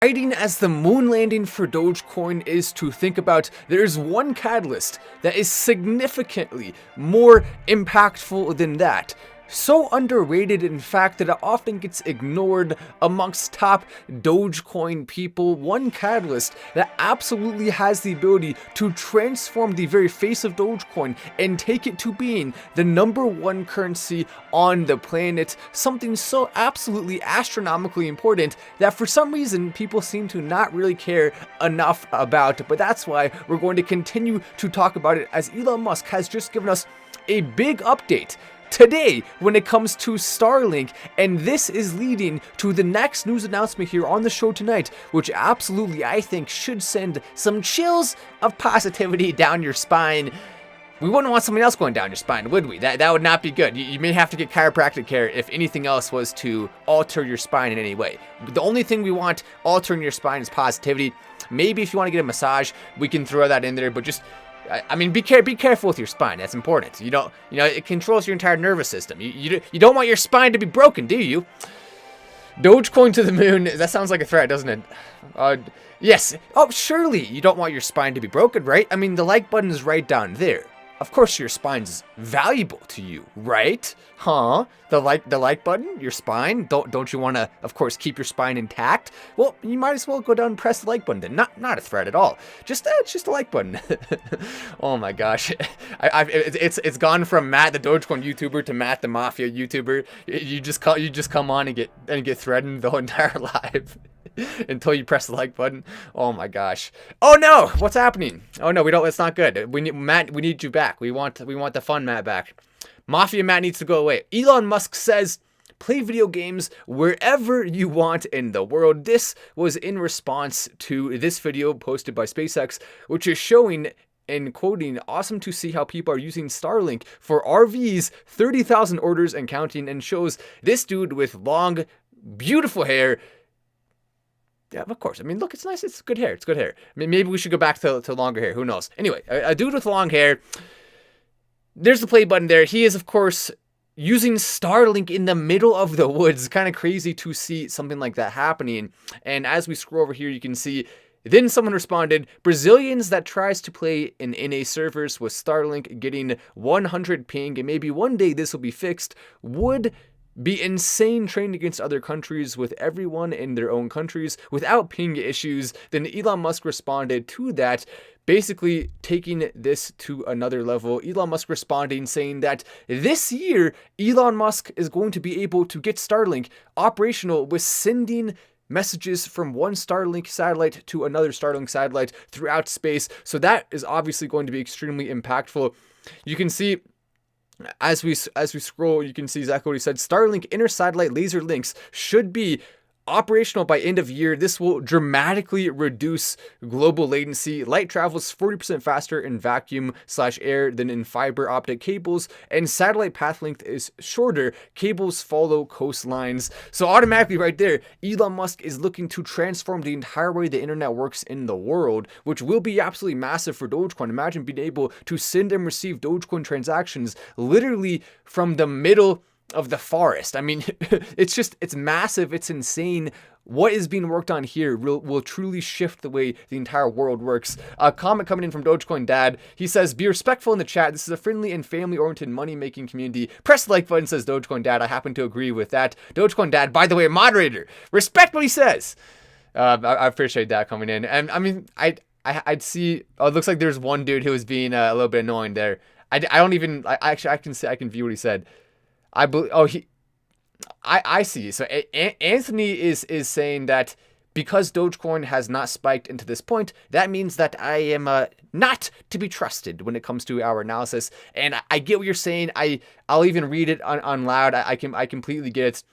exciting as the moon landing for Dogecoin is to think about, there's one catalyst that is significantly more impactful than that. So underrated, in fact, that it often gets ignored amongst top Dogecoin people. One catalyst that absolutely has the ability to transform the very face of Dogecoin and take it to being the #1 currency on the planet. Something so absolutely astronomically important that for some reason people seem to not really care enough about. But that's why we're going to continue to talk about it, as Elon Musk has just given us a big update today when it comes to Starlink, and this is leading to the next news announcement here on the show tonight, which absolutely I think should send some chills of positivity down your spine. We wouldn't want something else going down your spine, would we? That would not be good. You may have to get chiropractic care if anything else was to alter your spine in any way. The only thing we want altering your spine is positivity. Maybe if you want to get a massage, we can throw that in there, but just I mean, be careful with your spine. That's important. It controls your entire nervous system. You don't want your spine to be broken, do you? Dogecoin to the moon. That sounds like a threat, doesn't it? Yes. Oh, surely you don't want your spine to be broken, right? I mean, the like button is right down there. Of course, your spine's valuable to you, right? Huh? The like button, your spine. Don't you want to, of course, keep your spine intact? Well, you might as well go down and press the like button. Then not a threat at all. Just a like button. Oh my gosh, it's gone from Matt the Dogecoin YouTuber to Matt the Mafia YouTuber. You just come on and get threatened the whole entire live. Until you press the like button. Oh my gosh. Oh no! What's happening? Oh no, we don't. It's not good. We need Matt. We need you back. We want the fun Matt back. Mafia Matt needs to go away. Elon Musk says, play video games wherever you want in the world. This was in response to this video posted by SpaceX, which is showing and quoting, awesome to see how people are using Starlink for RVs, 30,000 orders and counting, and shows this dude with long, beautiful hair. Yeah, of course. I mean, look, it's nice. It's good hair. It's good hair. I mean, maybe we should go back to longer hair. Who knows? Anyway, a dude with long hair. There's the play button there. He is, of course, using Starlink in the middle of the woods. Kind of crazy to see something like that happening. And as we scroll over here, you can see, then someone responded, Brazilians that tries to play in NA servers with Starlink getting 100 ping, and maybe one day this will be fixed, would be insane trading against other countries with everyone in their own countries without ping issues. Then Elon Musk responded to that, basically taking this to another level. Elon Musk responding, saying that this year, Elon Musk is going to be able to get Starlink operational with sending messages from one Starlink satellite to another Starlink satellite throughout space. So that is obviously going to be extremely impactful. You can see, as we scroll, you can see exactly what he said. Starlink inter-satellite laser links should be operational by end of year. This will dramatically reduce global latency. Light travels 40% faster in vacuum/air than in fiber optic cables, and satellite path length is shorter. Cables follow coastlines. So automatically right there, Elon Musk is looking to transform the entire way the internet works in the world, which will be absolutely massive for Dogecoin. Imagine being able to send and receive Dogecoin transactions literally from the middle of the forest. I mean, it's massive. It's insane. What is being worked on here will truly shift the way the entire world works. A comment coming in from Dogecoin Dad. He says, be respectful in the chat. This is a friendly and family-oriented money-making community. Press the like button, says Dogecoin Dad. I happen to agree with that. Dogecoin Dad, by the way, a moderator. Respect what he says. I appreciate that coming in. And I mean, I'd see, oh, it looks like there's one dude who was being a little bit annoying there. I can view what he said. I see. So Anthony is saying that because Dogecoin has not spiked into this point, that means that I am not to be trusted when it comes to our analysis. And I get what you're saying. I'll even read it on loud. I completely get it.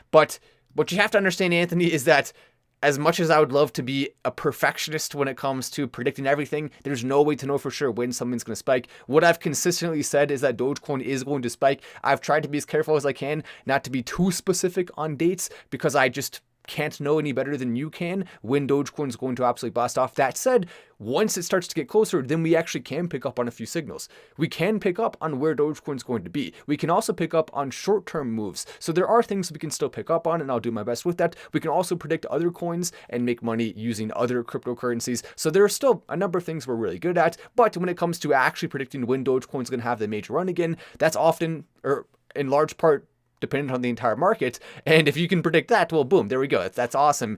But what you have to understand, Anthony, is that as much as I would love to be a perfectionist when it comes to predicting everything, there's no way to know for sure when something's going to spike. What I've consistently said is that Dogecoin is going to spike. I've tried to be as careful as I can, not to be too specific on dates, because I just can't know any better than you can when Dogecoin is going to absolutely blast off. That said, once it starts to get closer, then we actually can pick up on a few signals. We can pick up on where Dogecoin is going to be. We can also pick up on short-term moves. So there are things we can still pick up on, and I'll do my best with that. We can also predict other coins and make money using other cryptocurrencies. So there are still a number of things we're really good at. But when it comes to actually predicting when Dogecoin is going to have the major run again, that's often, or in large part, dependent on the entire market. And if you can predict that, well, boom, there we go. That's awesome.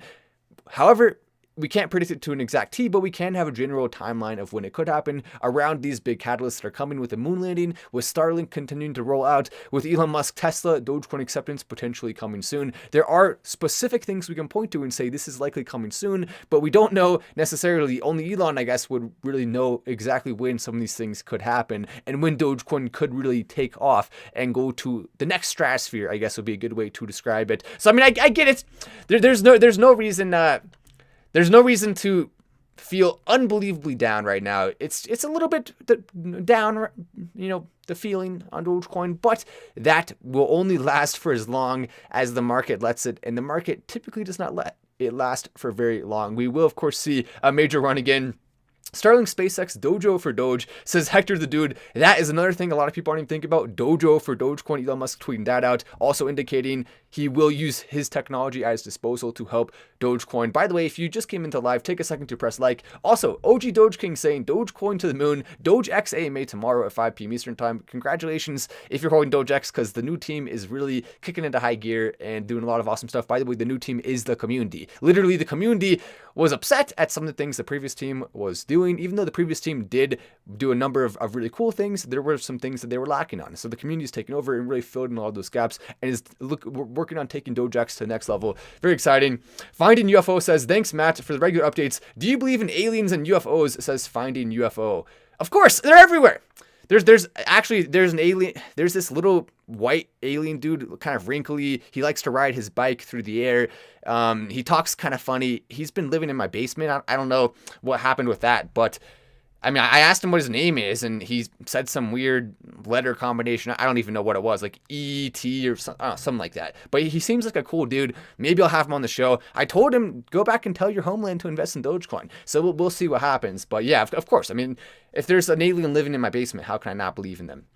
However, we can't predict it to an exact T, but we can have a general timeline of when it could happen around these big catalysts that are coming with the moon landing, with Starlink continuing to roll out, with Elon Musk, Tesla, Dogecoin acceptance potentially coming soon. There are specific things we can point to and say this is likely coming soon, but we don't know necessarily. Only Elon, I guess, would really know exactly when some of these things could happen and when Dogecoin could really take off and go to the next stratosphere, I guess would be a good way to describe it. So, I mean, I get it. There's no reason... There's no reason to feel unbelievably down right now. It's a little bit down, the feeling on Dogecoin, but that will only last for as long as the market lets it, and the market typically does not let it last for very long. We will, of course, see a major run again. Starlink, SpaceX, Dojo for Doge, says Hector the Dude. That is another thing a lot of people aren't even thinking about. Dojo for Dogecoin, Elon Musk tweeting that out, also indicating he will use his technology at his disposal to help Dogecoin. By the way, if you just came into live, take a second to press like. Also, OG Doge King saying Dogecoin to the moon. Doge X AMA tomorrow at 5 p.m. Eastern time. Congratulations if you're holding Doge X, because the new team is really kicking into high gear and doing a lot of awesome stuff. By the way, the new team is the community. Literally, the community was upset at some of the things the previous team was doing. Even though the previous team did do a number of really cool things, there were some things that they were lacking on. So the community is taking over and really filled in a lot of those gaps and is working on taking Dogex to the next level. Very exciting. Finding UFO says, thanks, Matt, for the regular updates. Do you believe in aliens and UFOs? Says Finding UFO. Of course, they're everywhere. There's an alien. There's this little white alien dude, kind of wrinkly. He likes to ride his bike through the air. He talks kind of funny. He's been living in my basement. I don't know what happened with that, but I mean, I asked him what his name is, and he said some weird letter combination. I don't even know what it was, like E.T. or something like that. But he seems like a cool dude. Maybe I'll have him on the show. I told him, go back and tell your homeland to invest in Dogecoin. So we'll see what happens. But yeah, of course. I mean, if there's an alien living in my basement, how can I not believe in them?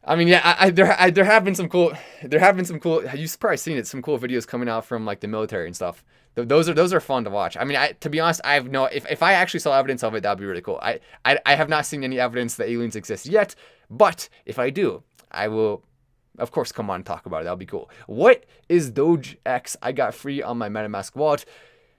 I mean, yeah, there have been some cool, you've probably seen it, some cool videos coming out from like the military and stuff. Those are fun to watch. I mean, to be honest, I have no, if I actually saw evidence of it, that'd be really cool. I have not seen any evidence that aliens exist yet, but if I do, I will, of course, come on and talk about it. That'll be cool. What is Doge X I got free on my MetaMask wallet?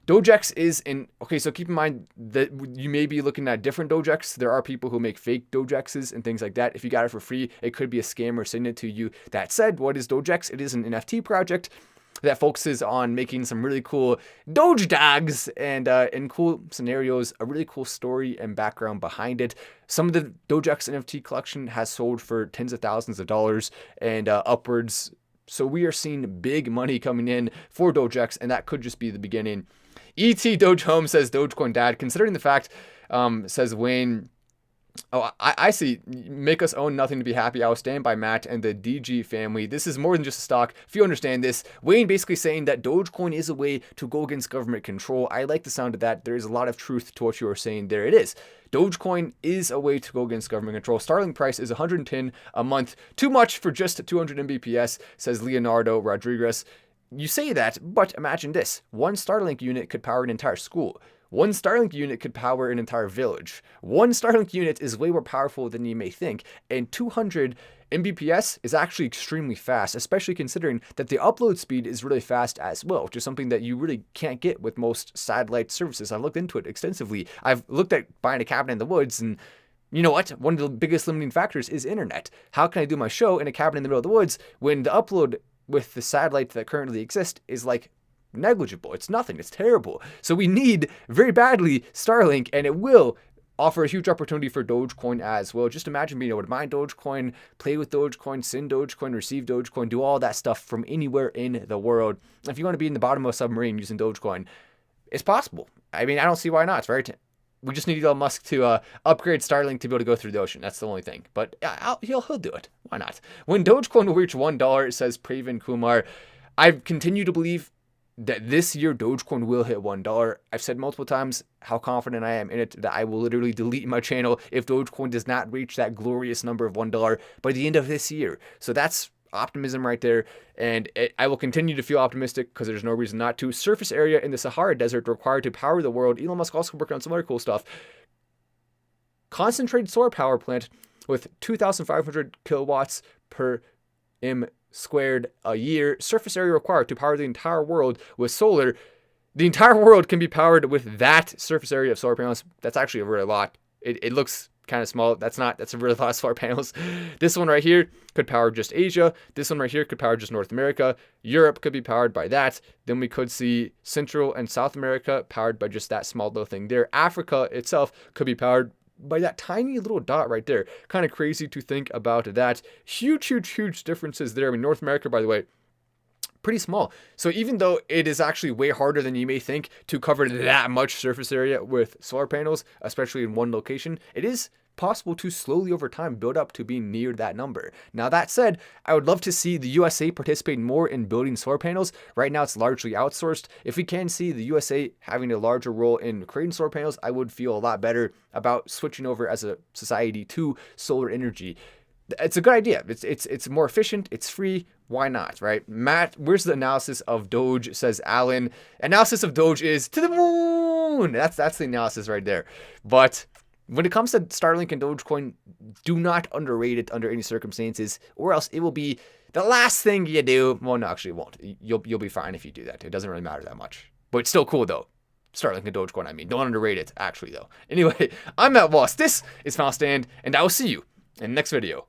Dogex is in, okay, so keep in mind that you may be looking at different Dogex. There are people who make fake Dogexes and things like that. If you got it for free, it could be a scammer sending it to you. That said, what is Dogex? It is an NFT project that focuses on making some really cool Doge dogs and in cool scenarios, a really cool story and background behind it. Some of the Dogex NFT collection has sold for tens of thousands of dollars and upwards. So we are seeing big money coming in for Dogex, and that could just be the beginning. E.T. Doge Home says Dogecoin dad, considering the fact, says Wayne. Oh, I see. Make us own nothing to be happy. I will stand by Matt and the DG family. This is more than just a stock. If you understand this, Wayne basically saying that Dogecoin is a way to go against government control. I like the sound of that. There is a lot of truth to what you are saying. There it is. Dogecoin is a way to go against government control. Starlink price is 110 a month. Too much for just 200 Mbps, says Leonardo Rodriguez. You say that, but imagine this. One Starlink unit could power an entire school. One Starlink unit could power an entire village. One Starlink unit is way more powerful than you may think, and 200 Mbps is actually extremely fast, especially considering that the upload speed is really fast as well, which is something that you really can't get with most satellite services. I've looked into it extensively. I've looked at buying a cabin in the woods, and you know what? One of the biggest limiting factors is internet. How can I do my show in a cabin in the middle of the woods when the upload with the satellite that currently exists is like negligible? It's nothing. It's terrible. So we need very badly Starlink, and it will offer a huge opportunity for Dogecoin as well. Just imagine being able to mine Dogecoin, play with Dogecoin, send Dogecoin, receive Dogecoin, do all that stuff from anywhere in the world. If you want to be in the bottom of a submarine using Dogecoin, it's possible. I mean, I don't see why not. It's very we just need Elon Musk to upgrade Starlink to be able to go through the ocean. That's the only thing. But he'll do it. Why not? When Dogecoin will reach $1, it says Pravin Kumar. I continue to believe that this year Dogecoin will hit $1. I've said multiple times how confident I am in it, that I will literally delete my channel if Dogecoin does not reach that glorious number of $1 by the end of this year. So that's optimism right there, and I will continue to feel optimistic because there's no reason not to. Surface area in the Sahara Desert required to power the world. Elon Musk also working on some other cool stuff. Concentrated solar power plant with 2,500 kilowatts per m squared a year. Surface area required to power the entire world with solar. The entire world can be powered with that surface area of solar panels. That's actually a really lot. It looks kind of small. That's a really lot of solar panels. This one right here could power just Asia. This one right here could power just North America. Europe could be powered by that. Then we could see Central and South America powered by just that small little thing there. Africa itself could be powered by that tiny little dot right there. Kind of crazy to think about that. Huge differences there. I mean, North America, by the way, pretty small. So even though it is actually way harder than you may think to cover that much surface area with solar panels, especially in one location, it is possible to slowly over time build up to being near that number. Now that said, I would love to see the USA participate more in building solar panels. Right now it's largely outsourced. If we can see the USA having a larger role in creating solar panels, I would feel a lot better about switching over as a society to solar energy. It's a good idea. It's more efficient. It's free. Why not, right? Matt, where's the analysis of Doge, says Alan. Analysis of Doge is to the moon. That's the analysis right there. But when it comes to Starlink and Dogecoin, do not underrate it under any circumstances, or else it will be the last thing you do. Well, no, actually it won't. You'll be fine if you do that. It doesn't really matter that much. But it's still cool though. Starlink and Dogecoin, I mean. Don't underrate it, actually, though. Anyway, I'm Matt Wallace. This is Final Stand, and I will see you in the next video.